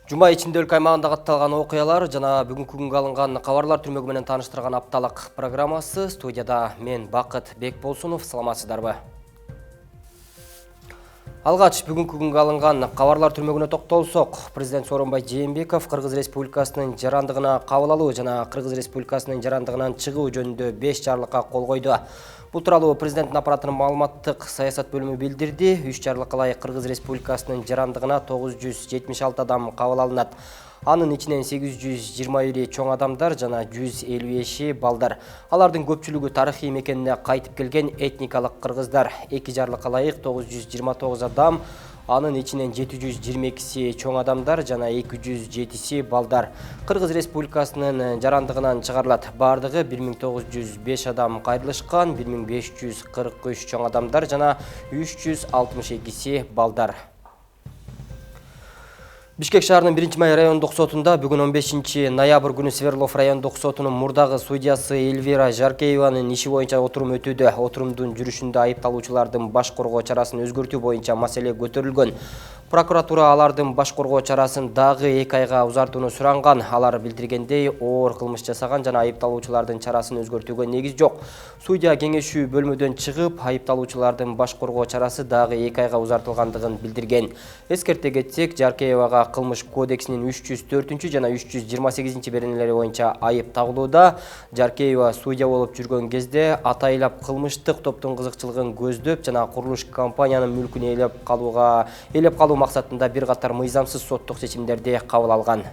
Жума ичинде өлкө аймагында катталган окуялар жана бүгүнкү күнгө алынган кабарлар түрмөгү менен тааныштырган апталык программасы. Студияда мен Бакыт Бекболсунов. Саламатсыздарбы? Алгач бүгүнкү күнгө алынган кабарлар түрмөгүнө токтолсок, президент Сооронбай Жээнбеков Кыргыз Республикасынын жарандыгына кабыл алуу жана Кыргыз Республикасынын жарандыгынан чыгуу жөнүндө 5 жарлыкка кол койду. Бул тууралуу президенттин аппаратынын маалыматтык саясат бөлүмү билдирди. 3 жарлыкка ылайык Кыргыз Республикасынын жарандыгына 976 адам кабыл алынат. Анын ичинен 821 чоң адамдар жана 155 балдар. Алардын көпчүлүгү тарыхый мекенине кайтып келген этникалык кыргыздар. 2 жарлыкка ылайык 929 адам, анын ичинен 722си чоң адамдар жана 207си балдар. Кыргыз Республикасынын жарандыгынан чыгарылат. Бардыгы 1905 адам кайрылышкан, 1543 чоң адамдар жана 362си балдар. Бишкек шаарынын 1-май райондук сотунда бүгүн 15 ноябрь күнү Сверлов райондук сотунун мурдагы судьясы Эльвира Жаркееванын иши боюнча отурум өтүүдө. Отурумдун жүрүшүндө айыпталуучулардын баш коргоо чарасын өзгөртүү боюнча маселе көтөрүлгөн. Прокуратура алардын баш коргоо чарасын дагы 2 айга узартууну суранган. Алар билдиргендей, оор кылмыш жасаган жана айыпталуучулардын чарасын өзгөртүүгө негиз жок. Судья кеңешүү бөлмөдөн чыгып, айыпталуучулардын баш коргоо чарасы дагы 2 айга узартылгандыгын билдирген. Эскерте кетсек, Жаркеевага Кылмыш кодексинин 304 жана 328 беренелери боюнча айып тагылууда. Жаркеева судья болуп жүргөн кезде атайлап кылмыштык топтун кызыкчылыгын көздөп жана курулуш компаниянын мүлкүн ээлеп калуу максатында бир катар мыйзамсыз соттук чечимдерди кабыл алган.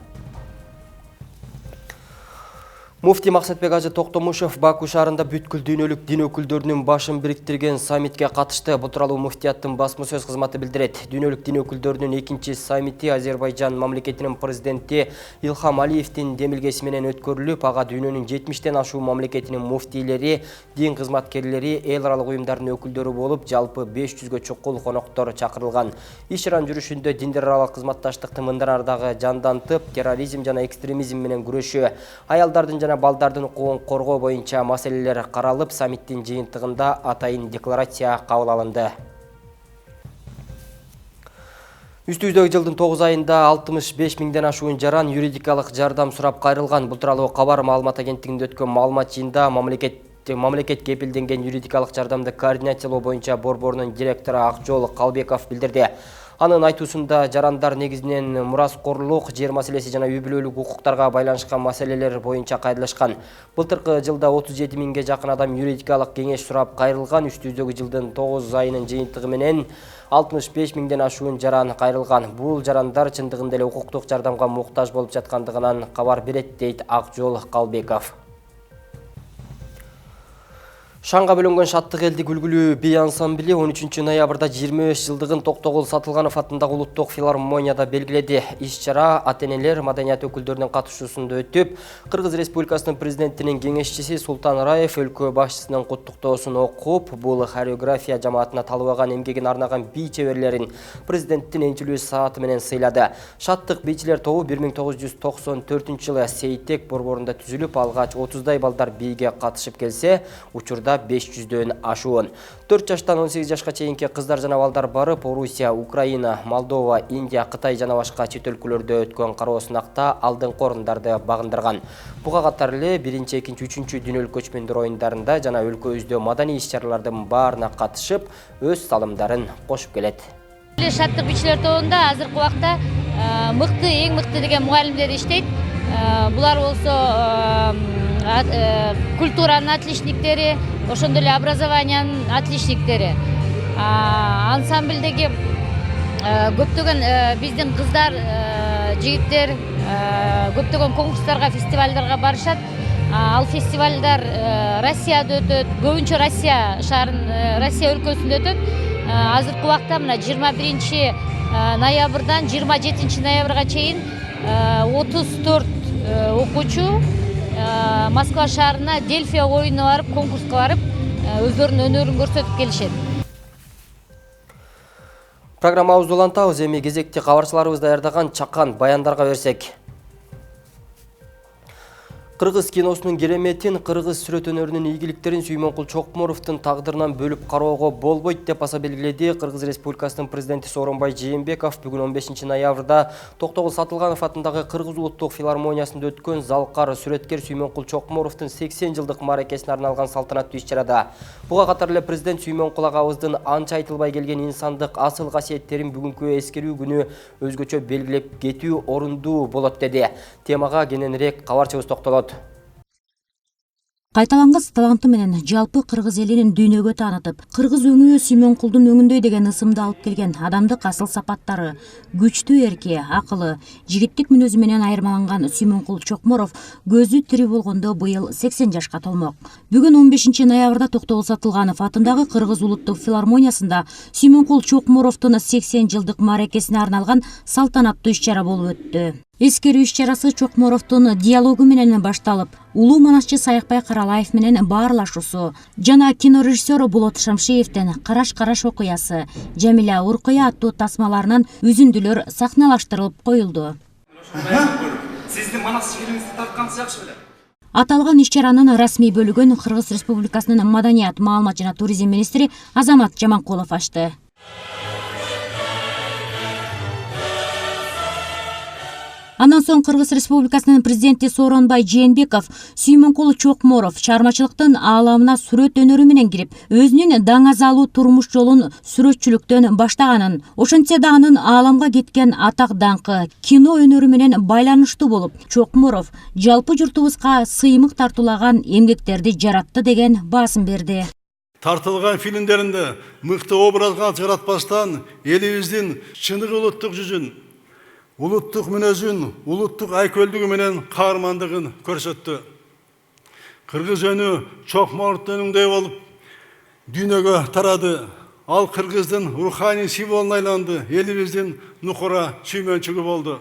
Муфти Максатбек Ажы Токтомушев Баку шаарында бүткүл дүйнөлүк дин өкүлдөрүнүн башын бириктирген саммитке катышты. Бул тууралуу муфтияттын басма сөз кызматы билдирет. Дүйнөлүк дин өкүлдөрүнүн 2-чи саммити Азербайжан мамлекетинин президенти Илхам Алиевдин демилгеси менен өткөрүлүп, ага дүйнөнүн 70тен ашуу мамлекетинин муфтийлери, дин кызматкерлери, эл аралык уюмдардын өкүлдөрү болуп, жалпы 500гө чукул коноктор чакырылган. Иш-чаранын жүрүшүндө диндер аралык кызматташтыкты мындырардагы жандантып, терроризм жана экстремизм менен күрөшүү, аялдардын жана балдардын укугун коргоо боюнча маселелер каралып, саммиттин жыйынтыгында атайын декларация кабыл алынды. Үстүбүздөгү жылдын 9 айында 65 миңден ашуун жаран юридикалык жардам сурап кайрылган. Бул тууралуу кабар маалымат агенттигинде өткөн маалымат жыйында мамлекет кепилденген юридикалык жардамды координациялоо боюнча борборунун директору Акжол Калбеков билдирди. Анын айтуусунда жарандар негизинен мураскорлук, жер маселеси жана үй-бүлөлүк укуктарга байланышкан маселелер боюнча кайрылышкан. Былтыркы жылда 37 миңге жакын адам юридикалык кеңеш сурап кайрылган. Үстүбүздөгү жылдын 9 айынын жыйынтыгы менен 65 миңден ашуун жаран кайрылган. Бул жарандар чындыгында эле укуктук жардамга муктаж болуп жаткандыгынан кабар берет, дейт Акжол Калбеков. Шаңга бөлөнгөн шаттык элдик үлгүлүү бий ансамбли 13 ноябрда 25 жылдыгын Токтогул Сатылганов атындагы улуттук филармонияда белгиледи. Иш-чара ата-энелер, маданият өкүлдөрүнүн катышуусунда өтүп, Кыргыз Республикасынын президентинин кеңешчиси Султан Раев өлкө башчысынын куттуктоосун окуп, бул хореография жамаатына талыбаган эмгегин арнаган бий чеберлерин президенттин энчилүү сааты менен сыйлады. Шаттык бийчилер тобу 1994 жылы Сейтек борборунда түзүлүп, алгач 30дай балдар бийге катышып келсе, учурда 500дөн ашуун. 4 жаштан 18 жашка чейинки кыздар жана балдар барып, Орусия, Украина, Молдова, Индия, Кытай жана башка чет өлкөлөрдө өткөн кароо сынакта алдыңкы орундарды багындырган. Буга катар эле 1, 2, 3 дүйнөлүк көчмөндөр оюндарында жана өлкөбүздө маданий иш-чаралардын баарына катышып, өз салымдарын кошуп келет. Шаттык бийчилер тобунда азыркы убакта мыкты, эң мыкты деген мугалимдер иштейт. Булар болсо культуранын отличниктери, ошондой эле образованиянын отличниктери. Ансамблдеги көптөгөн биздин кыздар, жигиттер көптөгөн конкурстарга, фестивалдарга барышат. Ал фестивалдар Россияда өтөт, көбүнчө Россия өлкөсүндө өтөт. Азыркы убакта мына 21 ноябрдан 27 ноябрга чейин 34 окуучу Москва шаарына Дельфия оюнуна барып, конкурска барып, өздөрүнүн өнөрүн көрсөтүп келишет. Программабызды улантабыз. Эми кезекти кабарчыларыбыз даярдаган чакан баяндарга берсек. Кыргыз киносунун кереметин, кыргыз сүрөт өнөрүнүн ийгиликтерин Сүймөнкул Чокморовдун тагдырынан бөлүп кароого болбойт деп баса белгиледи Кыргыз Республикасынын президенти Сооронбай Жээнбеков бүгүн 15 ноябрда Токтогул Сатылганов атындагы Кыргыз улуттук филармониясында өткөн залкар сүрөткер Сүймөнкул Чокморовдун 80 жылдык мааракесине арналган салтанаттуу иш-чарада. Буга катар эле президент Сүймөнкул агабыздын анча айтылбай келген инсандык асыл касиеттерин бүгүнкү эскерүү күнү өзгөчө белгилеп кетүү орундуу болот деди. Темага кененирээк кабарчыбыз токтолот. Кайталангыс таланты менен жалпы кыргыз элинин дүйнөгө таанытып, кыргыз өңү Сүймөнкулдун өңүндөй деген ысымды алып келген адамдык асыл сапаттары, күчтүү эрки, акылы, жигиттик мүнөзү менен айырмаланган Сүймөнкул Чокморов көзү тирүү болгондо быйыл 80 жашка толмок. Бүгүн 15 ноябрда Токтогул Сатылганов атындагы Кыргыз улуттук филармониясында Сүймөнкул Чокморовдун 80 жылдык мааракесине арналган салтанаттуу иш-чара болуп өттү. Эскерүү иш-чарасы Чокморовдун диалогу менен башталып, улуу манасчы Саякбай Каралаев менен баарлашуусу жана кинорежиссер Болот Шамшиевдин Караш окуясы, Жамиля Уркуя аттуу тасмаларынан үзүндүлөр сахналаштырылып коюлду. Сиздин манас жериңизди тартканыңыз жакшы белем. Аталган иш-чаранын расмий бөлүгүн Кыргыз Республикасынын маданият, маалымат жана туризм министри Азамат Жаманкулов ачты. Андан соң Кыргыз Республикасынын президенти Сооронбай Жээнбеков Сүймөнкул Чокморов чыгармачылыктын ааламына сүрөт өнөрү менен кирип, өзүнүн даңазалуу турмуш жолун сүрөтчүлүктөн баштаганын, ошентсе да анын ааламга кеткен атак даңкы кино өнөрү менен байланыштуу болуп, Чокморов жалпы журтубузга сыймык тартуулаган эмгектерди жаратты деген баасын берди. Тартылган фильмдеринде мыкты образга жаратпастан элибиздин чыныгы улуттук жүзүн, улуттук мүнөзүн, улуттук айкөлдүгү менен каармандыгын көрсөттү. Кыргыз өнү Чокморовдун өнүндөй болуп дүйнөгө тарады. Ал кыргыздын руханий символуна айланды. Элибиздин нукура сүймөнчүгү болду.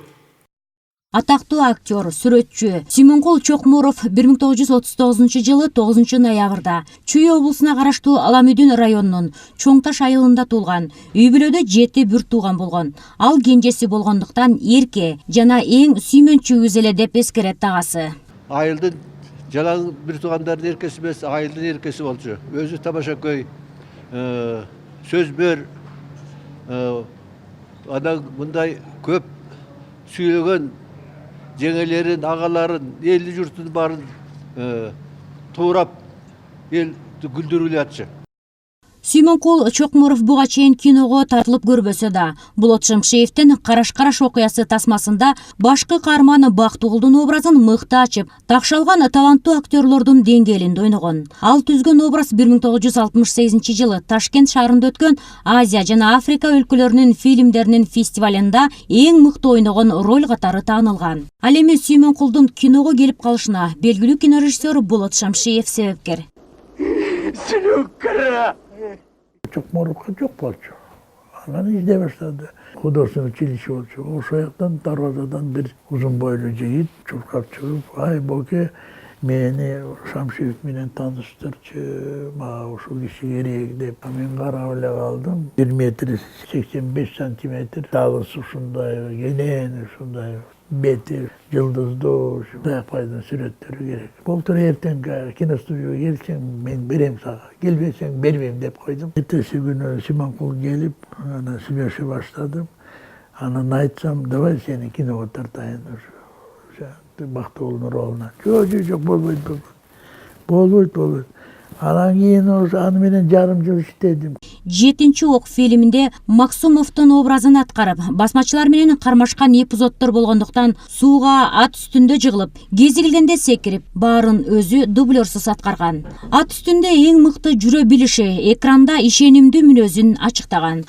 Атактуу актер, сүрөтчү Сүймөнкул Чокморов 1939 жылы 9 ноябрда Чүй облусуна караштуу Аламүдүн районунун Чоң Таш айылында туулган. Үй бүлөдө 7 бүр тууган болгон. Ал кенжеси болгондуктан эрке жана эң сүймөнчүгүбүз эле деп эскерет агасы. Айылдын жалаң бир туугандардын эркеси эмес, айылдын эркеси болчу. Өзү тамаша көй, сөзбөр, анан мындай көп сүйлөгөн жеңелерин, агаларын, элди журтун баарын туурап, эл күлдүрүп атчы. Сүймөнкул Чокморов буга чейин киного тартылып көрбөсө да, Болот Шамшиевдин Караш окуясы тасмасында башкы каарман Бактыгулдун образын мыкты ачып, такшалган таланттуу актерлордун деңгээлинде ойногон. Ал түзгөн образ 1968 жылы Ташкент шаарында өткөн Азия жана Африка өлкөлөрүнүн фильмдеринин фестивалында эң мыкты ойногон роль катары таанылган. Ал эми Сүймөнкулдун киного келип калышына белгилүү кинорежиссер Болот Шамшиев себепкер. Чокморовка жок болчу. Анан изде баштады. Художественный училище болчу. Ошол жактан дарбазадан бир узун бойлуу жигит чуркап чыгып, ай боке, мени Шамшиев менен тааныштырчы, мага ушул киши керек деп. Мен карап эле калдым. 1 метр 85 сантиметр, дагысы ушундай, кенен ушундай. Бети, жылдыздуу, Саякбайдын сүрөттөрү керек. Болтур эртең киностудияга келсең, мен берем сага. Келбесең бербейм деп койдум. Эртеси күнү Сүймөнкул келип, анан сүйлөшө баштадым. Анан айтсам, давай сени киного тартайын ушу. Бактыгулдун ролуна. Жок, болбойт. Анан кийин аны менен жарым жыл иштедим. 7-ок фильминде Максумовдун образын аткарып, басмачылар менен кармашкан эпизоддор болгондуктан сууга ат үстүндө жыгылып, кези келгенде секирип, баарын өзү дублерсуз аткарган. Ат үстүндө эң мыкты жүрө билиши, экранда ишенимдүү мүнөзүн ачыктаган.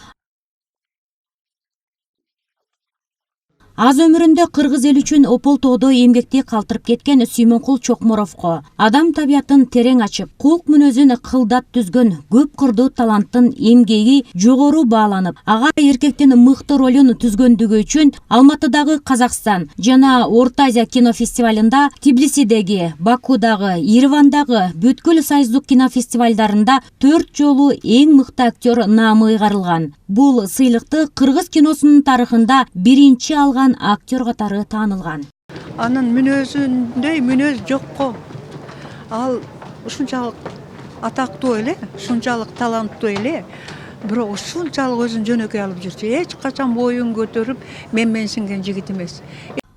Аз өмүрүндө кыргыз эл үчүн опол-тоодо эмгекти калтырып кеткен Сүймөнкул Чокморовго адам табиятын терең ачып, кулк мүнөзүн кылдат түзгөн көп кырдуу таланттын эмгеги жогору бааланып, ага эркектин мыкты ролун түзгөндүгү үчүн Алматыдагы Казакстан жана Орто Азия кинофестивалында, Тбилисидеги, Бакудагы, Еревандагы бүткүл союздук кинофестивалдарында 4 жолу эң мыкты актер наамы ыйгарылган. Бул сыйлыкты кыргыз киносунун тарыхында биринчи алган актер катары таанылган. Анын мүнөзүндөй мүнөз жок го. Ал ушунчалык атактуу эле, ушунчалык таланттуу эле. Бирок ушунчалык өзүн жөнөкөй алып жүрчү. Эч качан боюн көтөрүп менсинген жигит эмес.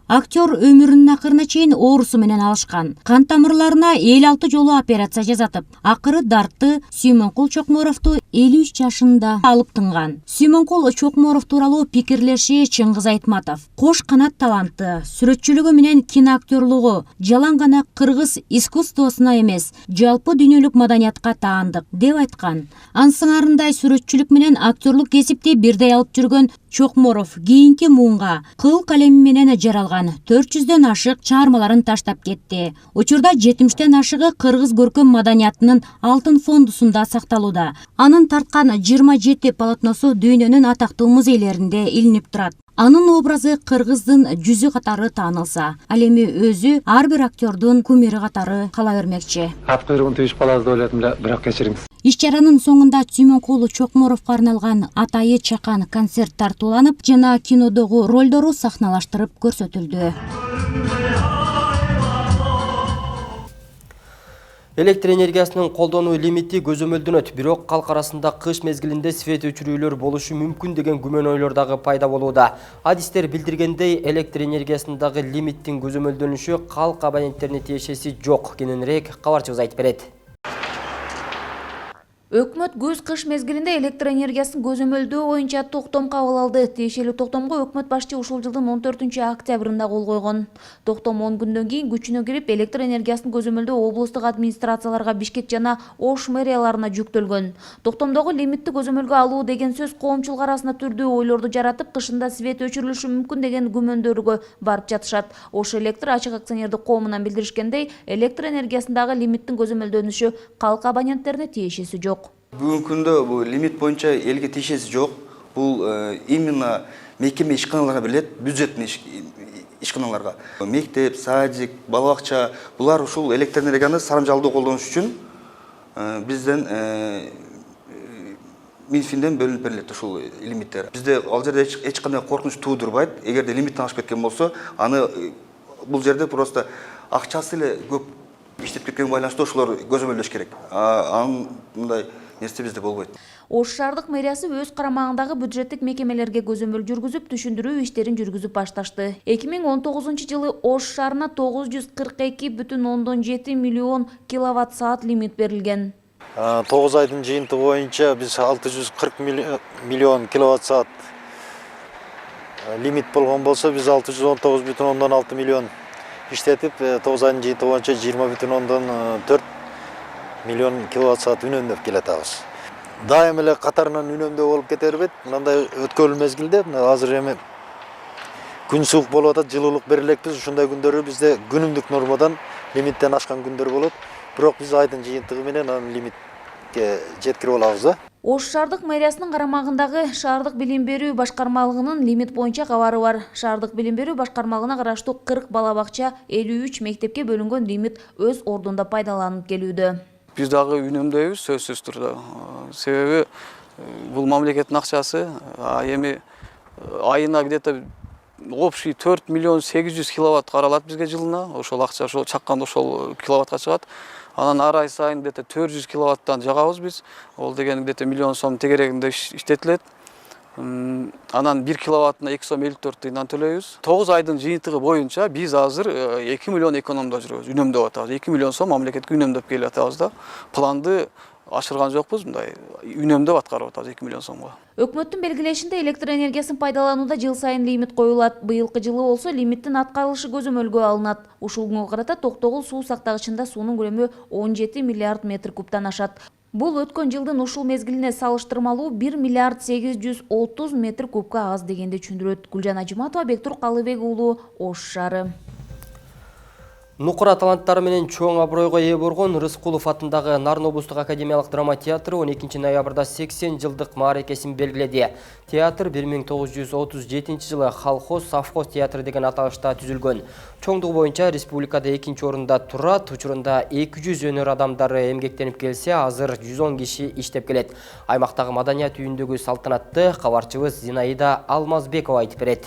Актер өмүрүнүн акырына чейин оорусу менен алышкан. Кан тамырларына 56 жолу операция жасатып, акыры дартты Сүймөнкул Чокморовду 53 жашында алып тынган. Сүймөнкул Чокморов тууралуу пикирлеши Чыңгыз Айтматов. Кош канат таланты, сүрөтчүлүгү менен киноактерлугу жалаң гана кыргыз искусствосуна эмес, жалпы дүйнөлүк маданиятка таандык деп айткан. Ансыңарындай сүрөтчүлүк менен актерлук кесипти бирдей алып жүргөн Чокморов кийинки муунга кыл калеми менен жаралган 400дөн ашык чыгармаларын таштап кетти. Учурда 70ден ашыгы кыргыз көркөм маданиятынын алтын фондусунда сакталууда. Анын тарткан 27 полотносу дүйнөнүн атактуу музейлеринде илинип турат. Анын образы кыргыздын жүзү катары таанылса, ал эми өзү ар бир актердун кумири катары кала бермекчи. Ат кыйрыгын тийишип калабыз деп ойлодум эле, бирок кечириңиз. Иш чаранын соңунда Сүймөнкул Чокморовго арналган Атайы чакан концерт тартууланып, жана кинодогу ролдору сахналаштырып көрсөтүлдү. Электр энергиясынын колдонуу лимити көзөмөлдөнөт, бирок калк арасында кыш мезгилинде свет өчүрүүлөр болушу мүмкүн деген күмөн ойлор дагы пайда болууда. Адистер билдиргендей, электр энергиясындагы лимиттин көзөмөлдөнүшү калк абоненттерине тиешеси жок. Кененирээк кабарчыбыз айтып берет. Өкмөт көз-кыш мезгилинде электр энергиясын көзөмөлдөө боюнча токтом кабыл алды. Тиешелүү токтомго өкмөт башчы ушул жылдын 14-октябрында кол койгон. Токтом 10 күндөн кийин күчүнө кирип, электр энергиясын көзөмөлдөө облустук администрацияларга, Бишкек жана Ош мэрияларына жүктөлгөн. Токтомдогу лимитти көзөмөлгө алуу деген сөз коомчулук арасында түрдүү ойлорду жаратып, кышында свет өчүрүлүшү мүмкүн деген күмөндөргө барып жатышат. Ош электр ачык акционердик коомунан билдиришкендей, электр энергиясындагы лимиттин көзөмөлдөнүшү калк абоненттерине тиешеси жок. Бүгүнкү күндө бул лимит боюнча элге тиешеси жок. Бул именно мекеме ишканаларга берилет, бюджеттин ишканаларга. Мектеп, садик, бала бакча булар ушул электр энергияны сарамжалдуу колдонуш үчүн бизден Минфинден бөлүнүп берилет ушул лимиттер. Бизде ал жерде эч кандай коркунуч туудурбайт. Эгерде лимиттен ашып кеткен болсо, аны бул жерде просто акчасы эле көп иштеп кеткен байланыштуу ошолор көзөмөлдөш керек. Андай нерсе бизде болбойт. Ош шаардык мэриясы өз карамагындагы бюджеттик мекемелерге көзөмөл жүргүзүп, түшүндүрүү иштерин жүргүзүп башташты. 2019 жылы Ош шаарына 942,7 миллион киловатт саат лимит берилген. 9 айдын жыйынтыгы боюнча биз 640 миллион киловатт саат лимит болгон болсо, биз 619,6 миллион иштетип, 9 айдын жыйынтыгы боюнча 20,4 миллион киловатт саат үнөмдөп келатабыз. Дайым эле катарынан үнөмдөө болуп кете бербейт. Мындай өткөрүл мезгилде азыр эми күн суук болуп атат, жылуулук берилекпиз. Ушундай күндөрү бизде күнүмдүк нормадан лимиттен ашкан күндөр болот. Бирок биз айдын жыйынтыгы менен аны лимитке жеткирип алабыз. Ош шаардык мэриясынын карамагындагы шаардык билим берүү башкармалыгынын лимит боюнча кабары бар. Шаардык билим берүү башкармалыгына караштуу 40 бала бакча, 53 мектепке бөлүнгөн лимит өз ордунда пайдаланып келүүдө. Биз дагы үнөмдөйбүз сөзсүз турда. Себеби бул мамлекеттин акчасы, эми айына где-то общий 4 миллион 800 киловатт каралат бизге жылына. Ошол акча ошол чакканда ошол киловаттка чыгат. Анан ар ай сайын где-то 400 киловаттан жагабыз биз. Ол деген где-то миллион сом тегерегинде иштетилет. Анан 1 киловаттына 2 сом 54 тыйындан төлөйбүз. 9 айдын жыйынтыгы боюнча биз азыр 2 миллион экономдоп жүрөбүз, үнөмдөп атабыз. 2 миллион сом мамлекетке үнөмдөп келип атабыз да. Планды ашырган жокпуз, мындай үнөмдөп аткарып атабыз 2 миллион сомго. Өкмөттүн белгилешинде электр энергиясын пайдаланууда жыл сайын лимит коюлат. Быйылкы жылы болсо лимиттин аткарылышы көзөмөлгө алынат. Ушул күнгө карата Токтогул суу сактагычында суунун көлөмү 17 миллиард метр кубтан ашат. Бул өткөн жылдын ушул мезгилине салыштырмалуу 1 миллиард 830 метр кубка аз дегенди түшүндүрөт. Гүлжан Ажыматова, Бектур Калыбек уулу, Ош шаары. Нукура таланттары менен чоң абройго ээ болгон Рыскулов атындагы Нарын облустук академиялык драма театры 12 ноябрда 80 жылдык мааракесин белгиледи. Театр 1937 жылы Колхоз совхоз театры деген аталышта түзүлгөн. Чоңдугу боюнча республикада 2-орунда турат. Учурунда 200 өнөр адамдары эмгектенип келсе, азыр 110 киши иштеп келет. Аймактагы маданият үйүндөгү салтанатты кабарчыбыз Зинаида Алмазбекова айтып берет.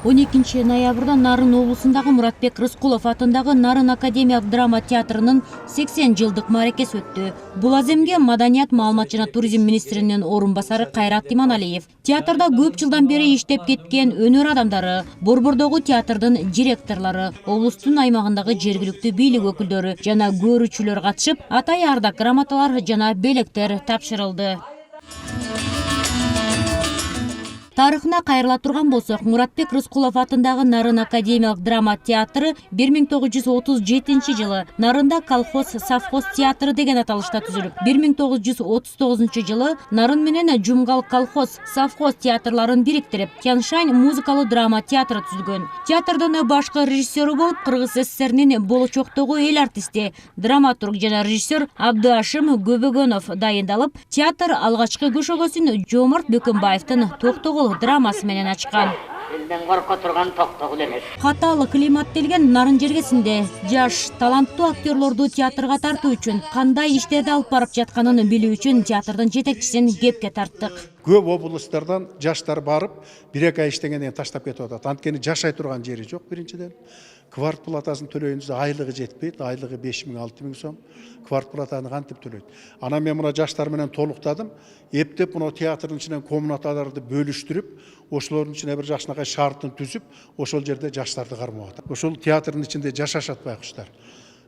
12 ноябрда Нарын облусундагы Муратбек Рыскулов атындагы Нарын академиялык драма театрынын 80 жылдык мааракеси өттү. Бул аземге Маданият, маалымат жана туризм министринин орун басары Кайрат Иманалиев, театрда көп жылдан бери иштеп кеткен өнөр адамдары, Борбордогу театрдын директорлору, облустун аймагындагы жергиликтүү бийлик өкүлдөрү жана көрүүчүлөр катышып, атай ардак грамоталар жана белектер тапшырылды. Тарыхына кайрыла турган болсок, Муратбек Рыскулов атындагы Нарын академиялык драма театры 1937 жылы Нарында колхоз совхоз театры деген аталышта түзүлүп, 1939 жылы Нарын менен Жумгал колхоз совхоз театрларын бириктирип, Тяншань музыкалуу драма театры түзүлгөн. Театрдын башкы режиссеру болуп Кыргыз СССРнин болочоктогу эл артисти, драматург жана режиссер Абдыашим Көбөгөнов дайындалып, театр алгачкы көшөгөсүн Жомарт Бөкөнбаевдин Токтогул драмасы менен ачкан. Элден корко турган токтогул эмес. Катаал климат делген Нарын жергесинде жаш, таланттуу актерлорду театрга тартуу үчүн кандай иштерди алып барып жатканын билүү үчүн театрдын жетекчисин кепке тарттык. Көп облустардан жаштар барып, 1-2 ай иштегенден таштап кетип атат. Анткени жашай турган жери жок биринчиден. Квартплатасын төлөйүнүз, айлыгы жетпейт, айлыгы 5000-6000 сом. Квартплатаны кантип төлөйт? Анан мен мына жаштар менен толуктадым. Эптеп мына театрдын ичинен комнаталарды бөлүштүрүп, ошолордун ичине бир жакшынакай шартын түзүп, ошол жерде жаштарды кармап атат. Ошол театрдын ичинде жашашат байкуштар.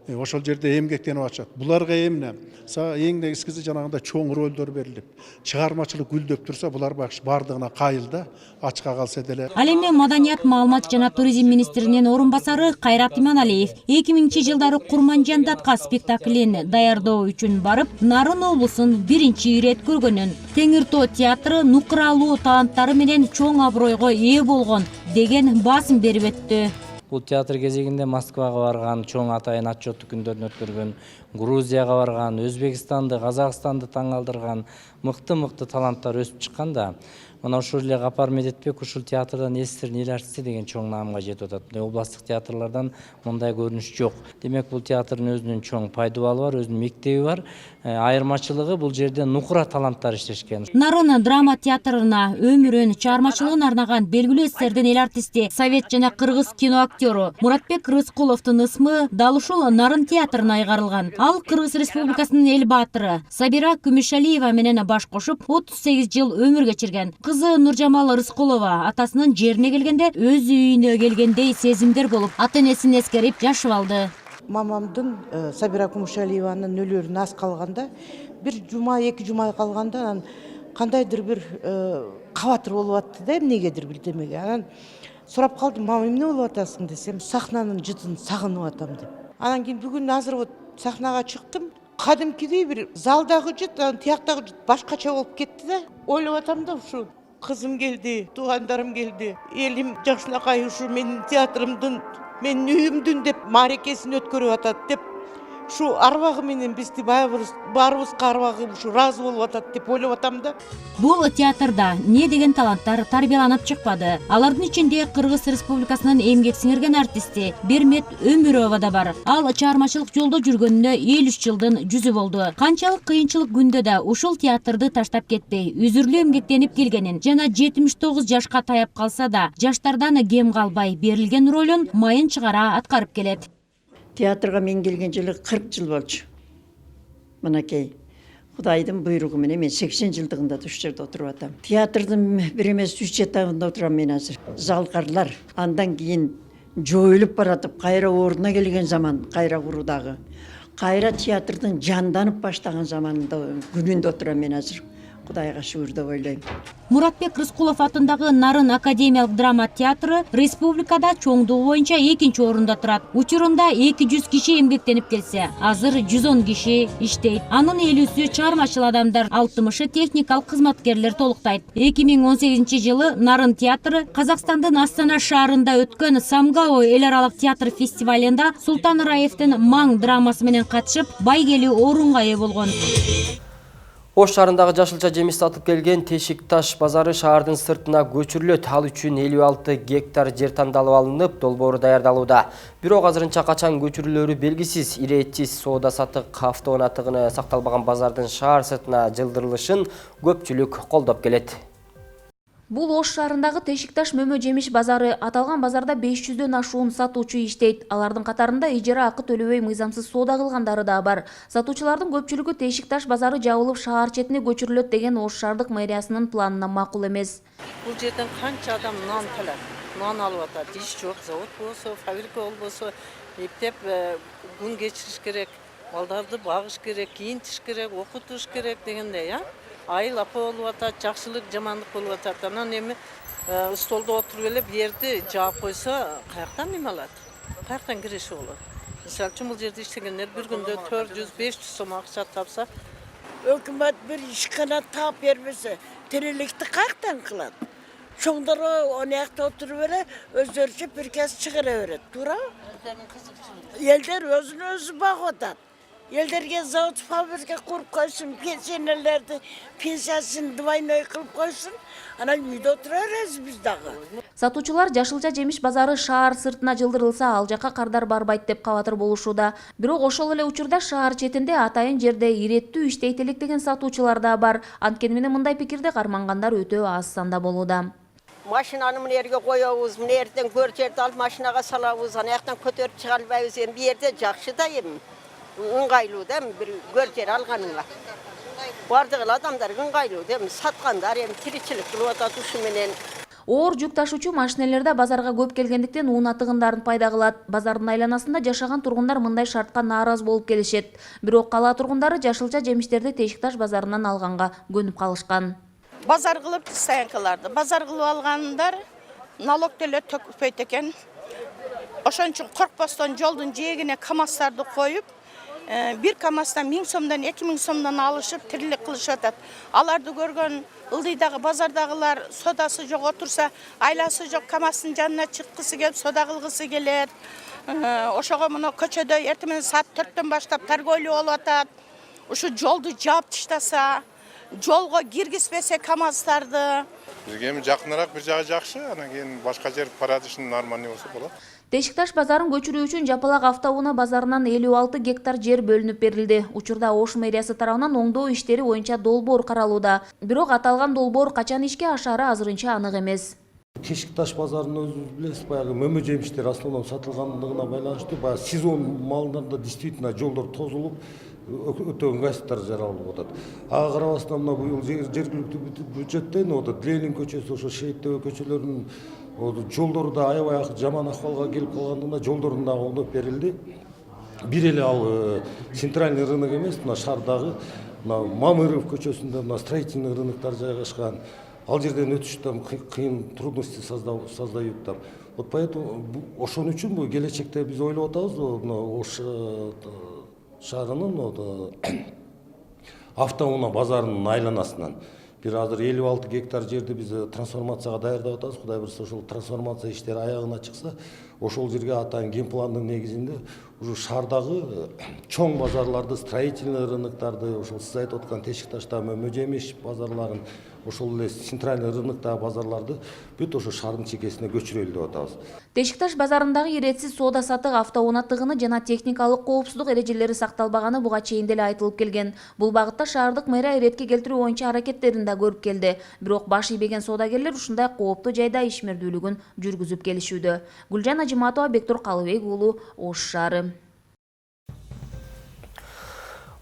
Ошол жерде эмгектенип атышат. Буларга эмне? Эң негизгиси жанагындай чоң ролдор берилип, чыгармачылык гүлдөп турса, булар байкуш бардыгына кайылда, ачка калса деле. Ал эми Маданият, маалымат жана туризм министринин орун басары Кайрат Иманалиев 2000-жылдары Курманжан датка спектаклин даярдоо үчүн барып, Нарын облусун биринчи ирет көргөнүн, Теңир Тоо театры нукралуу таланттары менен чоң абройго ээ болгон деген басын берип өттү. Бул театр кезегинде Москвага барган, чоң атайын отчеттуу күндөрүн өткөргөн, Грузияга барган, Өзбекстанды, Казакстанды таң алдырган мыкты таланттар өсүп чыкканда, мына ушул эле Гапар Медетбек ушул театрдан СССРдин эл артисти деген чоң наамга жетип атат. Областтык театрлардан мындай көрүнүш жок. Демек бул театрдын өзүнүн чоң пайдубалы бар, өзүнүн мектеби бар. Айырмачылыгы бул жерде нукура таланттар иштешкен. Нарын драма театрына өмүрүн, чыгармачылыгын арнаган белгилүү СССРдин эл артисти, Совет жана Кыргыз кино актёру Муратбек Рыскуловдун ысмы дал ушул Нарын театрына айгарылган. Ал Кыргыз Республикасынын эл баатыры Сабира Күмүшалиева менен баш кошуп 38 жыл өмүр кечирген. Кызы Нуржамал Рыскулова атасынын жерине келгенде өз үйүнө келгендей сезимдер болуп, ата-энесин эскерип жашып алды. Мамамдын Сабира Күмүшалиеванын өлөрүнө аз калганда, бир жума, 2 жума калганда кандайдыр бир кабатыр болуп атты да, эмнегедир билдемеге. Анан сурап калдым, мама эмне болуп атасың десем, сахнанын жытын сагынып атам деп. Анан кийин бүгүн азыр вот сахнага чыктым. Кадимкидей бир залдагы жыт, тияктагы жыт башкача болуп кетти да. Ойлоп атам да, ушу кызым келди, туугандарым келди. Элим жакшынакай ушу менин театрымдын, менин үйүмдүн деп мааракесин өткөрүп атат деп. Ушу арбагы менен бизди баарыбызга арбагы ушу ыраазы болуп атат деп ойлоп атам да. Бул театрда не деген таланттар тарбияланып чыкпады. Алардын ичинде Кыргыз Республикасынын эмгек сиңирген артисти Бермет Өмүрова да бар. Ал чыгармачылык жолдо жүргөнүнө 53 жылдын жүзү болду. Канчалык кыйынчылык күндө да ушул театрды таштап кетпей, үзүрлүү эмгектенип келгенин жана 79 жашка таяп калса да, жаштардан кем калбай берилген ролун майын чыгара аткарып келет. Театрга мен келген жылы 40 жыл болчу. Мынакей. Кудайдын буйругу менен мен 80 жылдыгында ушул жерде отуруп атам. Театрдын бир эмес 3 этабында отурам мен азыр. Залкарлар андан кийин жоюлуп баратып, кайра ордуна келген заман, кайра куруудагы. Кайра театрдын жанданып баштаган заманында күнүндө отурам мен азыр. Кудайга шүгүр деп ойлойм. Муратбек Рыскулов атындагы Нарын академиялык драма театры республикада чоңдугу боюнча 2-нчи орунда турат. Учурунда 200 киши эмгектенип келсе, азыр 110 киши иштейт. Анын 50-сү чыгармачыл адамдар, 60-ы техникалык кызматкерлер толуктайт. 2018 жылы Нарын театры Казакстандын Астана шаарында өткөн Самгао эл аралык театр фестивалында Султан Раевдин Маң драмасы менен катышып, байгелүү орунга ээ болгон. Ош шаарындагы жашылча жемиш сатып келген Тешик Таш базары шаардын сыртына көчүрүлөт. Ал үчүн 56 гектар жер тандалып алынып, долбоору даярдалууда. Бирок азырынча качан көчүрүлөрү белгисиз. Иретсиз соода сатык автоунатыгына сакталбаган базардын шаар сыртына жылдырылышын көпчүлүк колдоп келет. Бул Ош шаарындагы Тешикташ мөмө жемиш базары. Аталган базарда 500дөн ашуун сатуучу иштейт. Алардын катарында ижара акы төлөбөй мыйзамсыз соода кылгандары да бар. Сатуучулардын көпчүлүгү Тешикташ базары жабылып шаар четине көчүрүлөт деген Ош шаардык мэриясынын планына макул эмес. Бул жерден канча адам нан талап, нан алып атат. Иш жок, завод болсо, фабрика болбосо, эптеп күн кечириш керек, балдарды багыш керек, кийинтиш керек, окутуш керек дегендей, айыл апа болуп атат, жакшылык, жамандык болуп атат. Анан эми столдо отуруп эле жерди жаап койсо, каяктан эме алат? Каяктан киреше болот? Мисалы үчүн бул жерде иштегендер бир күндө 400-500 сом акча тапса, өкмөт бир ишкана таап бербесе, тириликти каяктан кылат? Шоңдор онякта отуруп эле өздөрүчө приказ чыгара берет, туурабы? Элдер өзүн өзү багып атат. Елдерге завод фабрика куруп койсун, пенсионерлерди пенсиясын двойной кылып койсун, анан үйдө отура беребиз биз дагы. Сатуучулар Жашылча жемиш базары шаар сыртына жылдырылса, ал жака кардар барбайт деп кабатыр болушууда. Бирок ошол эле учурда шаар четинде атайын жерде иреттүү иштейт элек деген сатуучулар да бар. Анткени менен мындай пикирди кармангандар өтө аз санда болууда. Машинаны мына жерге коебуз, мына жерден көрчерди алып машинага салабыз, анаяктан көтөрүп чыга албайбыз. Эми бу жерде жакшы да эми. Ыңгайлуу да бир көрчер алганыңа. Бардык адамдар ыңгайлуу да саткандар эми тиричилик кылып атат ушу менен. Оор жүк ташуучу машинелерде базарга көп келгендиктен уун атыгындарын пайда кылат. Базардын айланасында жашаган тургундар мындай шартка нааразы болуп келишет. Бирок кала тургундары Жашылча жемиштерди Тешикташ базарынан алганга көнүп калышкан. Базар кылып стоянкаларды. Базар кылып алгандар налог деле төкпөйт экен. Ошон үчүн коркпостон жолдун жээгине КАМАЗдарды коюп, бир КАМАЗдан 1000 сомдон 2000 сомдон алышып тирилик кылышып атат. Аларды көргөн ылдыйдагы базардагылар содасы жок отурса, айласы жок КАМАЗдын жанына чыккысы келип сода кылгысы келет. Ошого мына көчөдө эртең менен саат 4төн баштап торговля болуп атат. Ушу жолду жаап таштаса, жолго киргизбесе КАМАЗдарды. Бизге эми жакыныраак бир жагы жакшы, анан кийин башка жер парадышын нормальный болсо болот. Тешикташ базарын көчүрүү үчүн Жапалак автоунаа базарынан 56 гектар жер бөлүнүп берилди. Учурда Ош мэриясы тарабынан оңдоо иштери боюнча долбоор каралууда. Бирок аталган долбоор качан ишке ашаары азырынча анык эмес. Тешикташ базарынын өзүңүз билесиз, баягы мөмө жемиштер основном сатылгандыгына байланыштуу, баягы сезон малдарында действительно жолдор тозулуп, өтө ыңгайсыздыктар жаралып атат. Ага карабастан мына быйыл жергиликтүү бюджеттен Ленин көчөсү, ошо Шейиттебе көчөлөрүнүн жолдору да аябай жаман акыбалга келип калгандыгына жолдорун да оңдоп берилди. Бир эле ал центральный рынок эмес, мына шаардагы Мамыров көчөсүндө мына строительный рыноктор жайгашкан. Ал жерден өтүш там кыйын трудности создают там. Вот поэтому ошон үчүн бул келечекте биз ойлоп атабыз, Ош шаарынын автоунаа базарынын айланасынан бир азыр 56 гектар жерди биз трансформацияга даярдап атабыз. Кудай буйрса ошол трансформация иштери аягына чыкса, ошол жерге атайын ген пландын негизинде уже шаардагы чоң базарларды, строительный рыноктарды, ошол сиз айтып аткан Тешикташта мөмө жемиш базарларын, ошол эле центральный рыноктагы базарларды бүт ошо шаардын чекесине көчүрөлү деп атабыз. Тешикташ базарындагы иретсиз соода саттык, автоунаа тыгыны жана техникалык коопсуздук эрежелери сакталбаганы буга чейин деле айтылып келген. Бул багытта шаардык мэрия иретке келтирүү боюнча аракеттерин да көрүп келди. Бирок баш ийбеген соодагерлер ушундай кооптуу жайда ишмердүүлүгүн жүргүзүп келишүүдө. Гүлжан Ажиматова, Бектур Калыбек уулу, Ош шаары.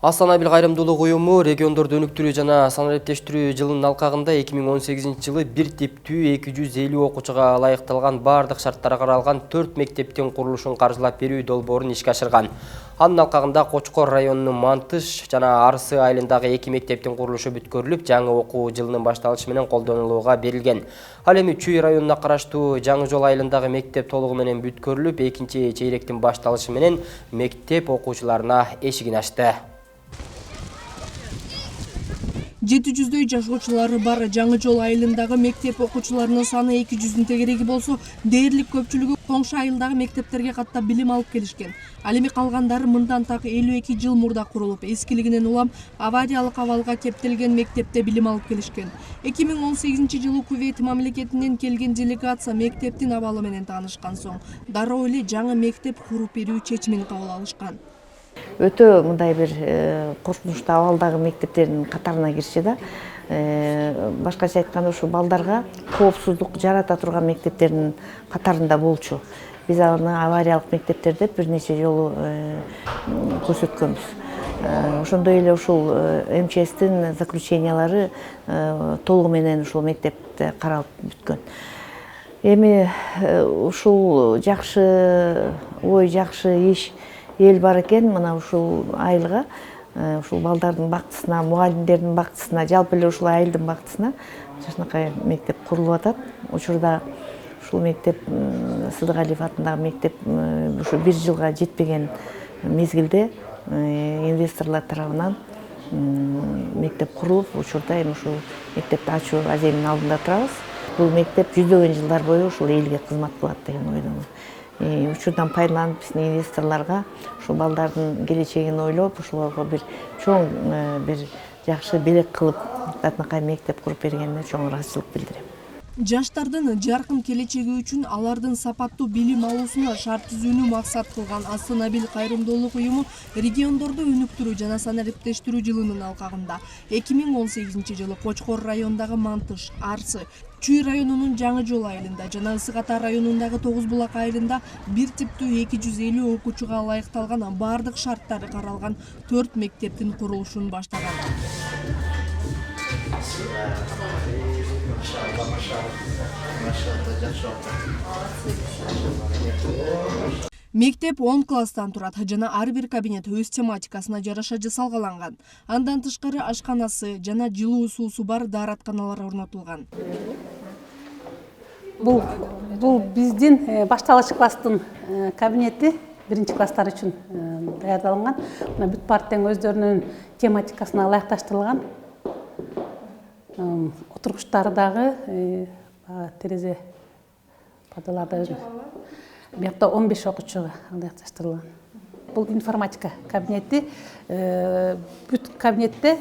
Астана Абил кайрымдуулук уюму региондорду өнүктүрүү жана санариптештирүү жылынын алкагында 2018 жылы бир типтүү 250 окуучуга ылайыкталган бардык шарттар каралган 4 мектептин курулушун каржылап берүү долбоорун ишке ашырган. Анын алкагында Кочкор районунун Мантыш жана Арсы айылындагы 2 мектептин курулушу бүткөрүлүп, жаңы окуу жылынын башталышы менен колдонулууга берилген. Ал эми Чүй районуна караштуу Жаңы Жол айылындагы мектеп толугу менен бүткөрүлүп, экинчи чейректин башталышы менен мектеп окуучуларына эшигин ачты. 700дөй жашоочулары бар Жаңы Жол айылындагы мектеп окуучуларынын саны 200-дин тегереги болсо, дээрлик көпчүлүгү коңшу айылдагы мектептерге каттап билим алып келишкен. Ал эми калгандары мындан так 52 жыл мурда курулуп, эскилигинен улам авариялык абалга кептелген мектепте билим алып келишкен. 2018 жылы Кувейт мамлекетинен келген делегация мектептин абалы менен таанышкан соң, дароо эле жаңы мектеп куруп берүү чечимин кабыл алышкан. Өтө мындай бир коркунучтуу абалдагы мектептердин катарына кирчү да. башкача айтканда ушу балдарга коопсуздук жарата турган мектептердин катарында болчу. Биз аны авариялык мектептер деп бир нече жолу көрсөткөнбүз. Ошондой эле ушул МЧСтин заключениялары толугу менен ушул мектепте каралып бүткөн. Эми ушул жакшы ой, жакшы иш эл бар экен, мына ушул айылга, ушул балдардын бактысына, мугалимдердин бактысына, жалпы эле ушул айылдын бактысына жакшынакай мектеп курулуп атат. Учурда ушул мектеп Сыдыгалиев атындагы мектеп ушу 1 жылга жетпеген мезгилде инвесторлар тарабынан мектеп курулуп, учурда эми ушул мектепти ачуу аземин алдында турабыз. Бул мектеп жүздөгөн жылдар бою ушул элге кызмат кылат деген ойдомун. Учурдан пайдаланып биздин инвесторлорго ушул балдардын келечегин ойлоп, ушуларга бир чоң бир жакшы белек кылып жакшынакай мектеп куруп бергенине чоң ыраазычылык билдирем. Жаштардын жаркын келечеги үчүн алардын сапаттуу билим алуусуна шарт түзүүнү максат кылган Астана-Бил кайрымдуулук уюму региондорду өнүктүрүү жана санариптештирүү жылынын алкагында 2018 жылы Кочкор районундагы Мантыш, Арсы, Чүй районунун Жаңы Жол айылында жана Ысык Ата районундагы Тогуз Булак айылында бир типтүү 250 окуучуга ылайыкталган бардык шарттары каралган 4 мектептин курулушун баштаган. Мектеп 10 класстан турат жана ар бир кабинет өз тематикасына жараша жасалгаланган. Андан тышкары ашканасы жана жылуу суусу бар дааратканалар орнотулган. Бул биздин башталгыч класстын кабинети 1-класстар үчүн даярдалган. Мына бүт парттын өздөрүнүн тематикасына ылайыкташтырылган. Отургучтары дагы терезе падаларды бuyakta 15 окуучуга ылайыкташтырылган. Бул информатика кабинети. Бүт кабинетте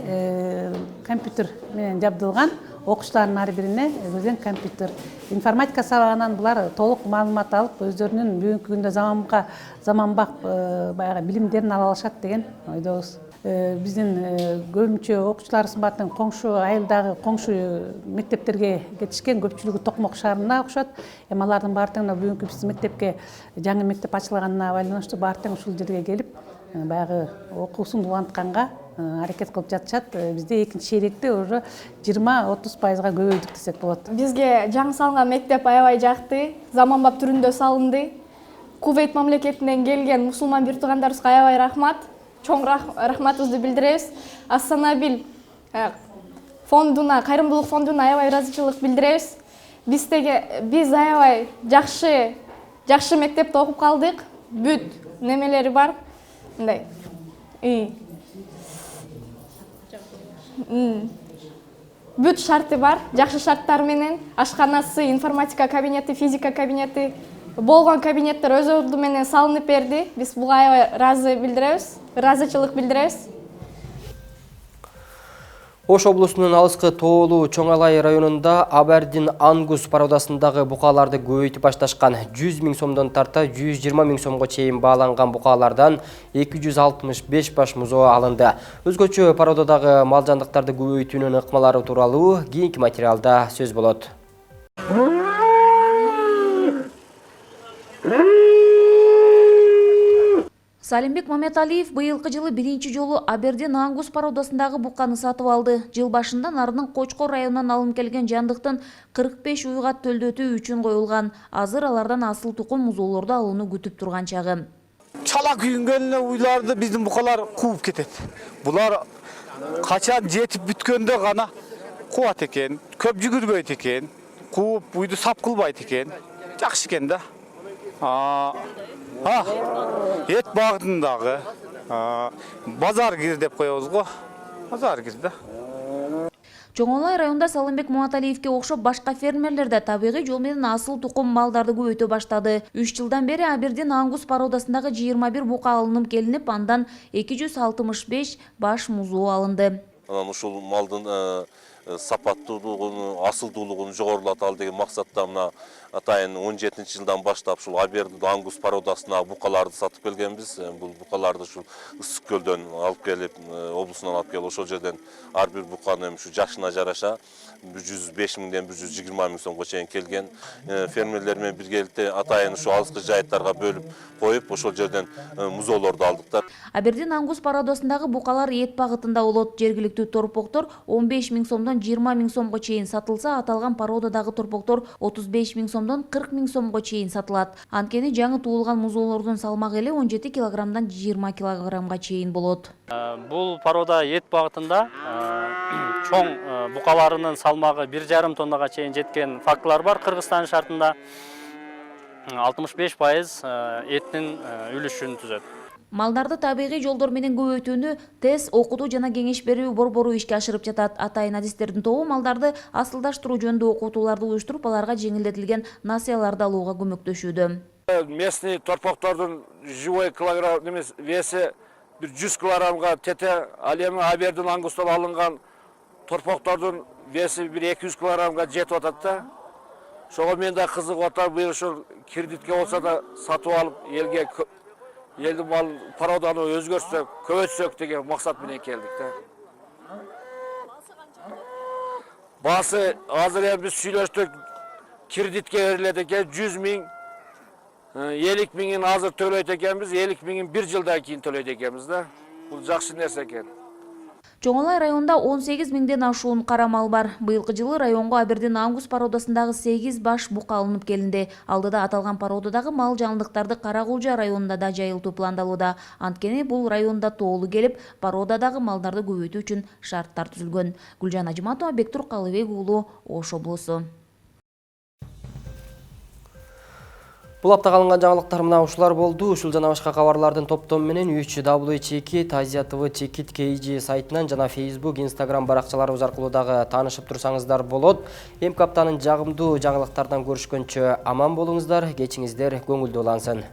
компьютер менен жабдылган. Окуучулардын ар бирине өзүнүн компьютер. Информатика сабагынан булар толук маалымат алып, өздөрүнүн бүгүнкү күндө заманбап баягы билимдерин ала алышат деген ойдобуз. Биздин көбүнчө окуучуларыбыз баардыгы коңшу айылдагы коңшу мектептерге кетишкен, көпчүлүгү Токмок шаарына окушат. Эми алардын баардыгына бүгүнкү биздин мектепке жаңы мектеп ачылганына байланыштуу баардыгы ушул жерге келип, баягы окуусун улантканга аракет кылып жатышат. Бизде экинчи чейректе уже 20-30%га көбөйдүк десек болот. Бизге жаңы салынган мектеп аябай жакты, заманбап түрүндө салынды. Кувейт мамлекетинен келген мусулман бир туугандарыбызга аябай рахмат. Чоң рахматыбызды билдиребиз. Астана-Бил фондуна, кайрымдуулук фондуна аябай ыраазычылык билдиребиз. Биз аябай жакшы мектепте окуп калдык. Бүт немелери бар. Мындай. Бүт шарты бар. Жакшы шарттар менен ашканасы, информатика кабинети, физика кабинети болгон кабинеттер өз орду менен салынып берди. Биз буга аябай ыраазы билдиребиз. Ыраазычылык билдиребиз. Ош облусунун алыскы тоолуу Чоңалай районунда Абердин Ангус породасындагы букаларды көбөйтүп башташкан. 100 000 сомдон тарта 120 000 сомго чейин бааланган букалардан 265 баш музоо алынды. Өзгөчө породадагы мал жандыктарды көбөйтүүнүн ыкмалары тууралуу кийинки материалда сөз болот. Салимбек Маметалиев быйылкы жылы биринчи жолу Абердин Ангус породасындагы буканы сатып алды. Жыл башында нарынын Кочкор районунан алынып келген жандыктын 45 уйгат төлдөтүү үчүн коюлган. Азыр алардан асыл тукум музоолорду алууну күтүп турган чагы. Чала күйүнгөн уйларды биздин букалар кууп кетет. Булар качан жетип бүткөндө гана кубат экен, көп жүгүрбөйт экен, кууп уйду сап кылбайт экен. Жакшы экен да. Эт багытындагы базар кир деп коебуз го. Базар кир да. Чоңолай районунда Салымбек Маматалиевке окшоп башка фермерлер да табигый жол менен асыл тукум малдарды көбөйтө баштады. 3 жылдан бери Абердин Ангус породасындагы 21 бука алынып келинип, андан 265 баш музоо алынды. Ушул малдын сапаттуулугун, асылдуулугун жогорулаталы деген максатта мына атайын 17 жылдан баштап ушул Абердин ангус породасына букаларды сатып келгенбиз. Бул букаларды ушул Ысык көлдөн алып келип, облусунан алып келип, ошол жерден ар бир буканы ушу жашына жараша 105 миңден 120 миң сомго чейин келген. Фермерлер менен биргеликте атайын ушу алыскы жайыттарга бөлүп коюп, ошол жерден музоолорду алдык. Абердин ангус породасындагы букалар эт багытында болот. Жергиликтүү торпоктор 15 миң сомдон 20 миң сомго чейин сатылса, аталган породадагы торпоктор 35 миң сомдон 40 миң сомго чейин сатылат. Анткени жаңы туулган музоолордун салмагы эле 17 килограммдан 20 килограммга чейин болот. Бул порода эт багытында чоң букаларынын салмагы 1,5 тоннага чейин жеткен фактылар бар. Кыргызстан шартында 65% эттин үлүшүн түзөт. Малдарды табигый жолдор менен көбөйтүүнү тест, окутуу жана кеңеш берүү борбору ишке ашырып жатат. Атайын адистердин тобу малдарды асылдаштыруу жөнүндө окутууларды уюштуруп, аларга жеңилдетилген насыяларды алууга көмөктөшүүдө. Местный торпоктордун живой килограмм немес веси 100 килограммга тете, ал эми Абердин ангустан алынган торпоктордун веси 200 килограммга жетип атат да. Ошого мен да кызыгып атам, быйыл ушул кредитке болсо да сатып алып, элге елді мал породаны өзгөртсөк, көбөйтсөк деген максат менен келдик да. Басы азыр эми биз сүйлөштүк, кредитке берилет экен 100 миң, 50 миңин азыр төлөйт экенбиз, 50 миңин 1 жылдан кийин төлөйт экенбиз да. Бул жакшы нерсе экен. Чоңолай районунда 18 миңден ашуун кара мал бар. Быйылкы жылы районго Абердин ангус породасындагы 8 баш бука алынып келинди. Алдыда аталган породадагы мал жаңылыктарды Каракулжа районунда да жайылтуу пландалууда. Анткени бул районда тоолу келип, породадагы малдарды көбөйтүү үчүн шарттар түзүлгөн. Гүлжан Ажыматова, Бектур Калыбек уулу, Ош облусу. Бул апта калынган жаңылыктар мына ушулар болду. Ушул жана башка кабарлардын топтому менен 3w.azia.tv.kg сайтынан жана Facebook, Instagram баракчаларыбыз аркылуу дагы таанышып турсаңыздар болот. Эмки аптанын жагымдуу жаңылыктардан көрүшкөнчө аман болуңуздар, кечиңиздер көңүлдүү улансын.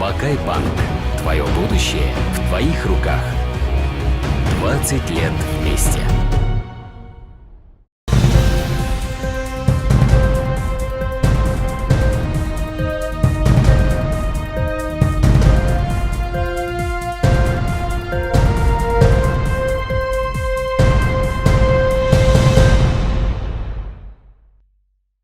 Бакай Банк. Твое будущее в твоих руках. 20 лет вместе.